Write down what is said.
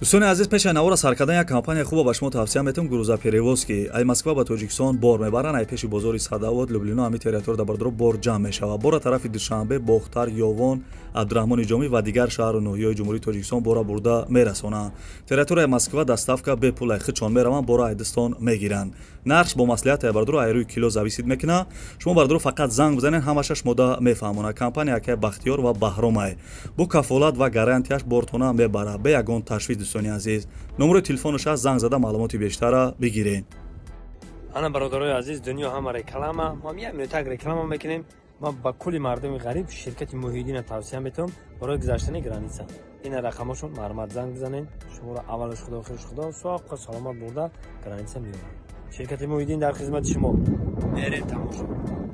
دوستان عزیز پیش نوار سرکردن یک کمپانی خوب با شما توصیه میتونم گروزا پریوز که ای مسکو با تاجیکستان بار میبرن ای پیش بازار صداوت لوبلینا همی تریتور دبردرو بار جمع میشه و بار طرف دوشنبه باختر یوون عبدالرحمن جامی و دیگر شهر نوحه‌های جمهوری تاجیکستان بارا برده میرسونه تریتور مسکو دستافکا به پول خچون میروان بارا ایدستان میگیرن نرخ با مصلحت بردرو ایروی کیلو زویسید میکنه شما بردرو فقط زنگ بزنین همشش مده میفهمونه کمپانی که بختیار و بهرام بو کفالت و گارانتیش بورتونه میبره به یگان تشویق دوستان عزیز نمره تلفنش از زنگ زده معلوماتی بیشتر بگیرین. انا برادرای عزیز دنیا همه رکلام ما میایم تگ رکلام میکنیم ما با کلی مردم غریب شرکت موحدین توصیه میتونم برای گذشتن گرانیسا این رقمشون مرمت زنگ بزنین شما را اولش خدا خوش خدا ساق سلامت برده گرانیسا میون شرکت موحدین در خدمت شما برید تماشا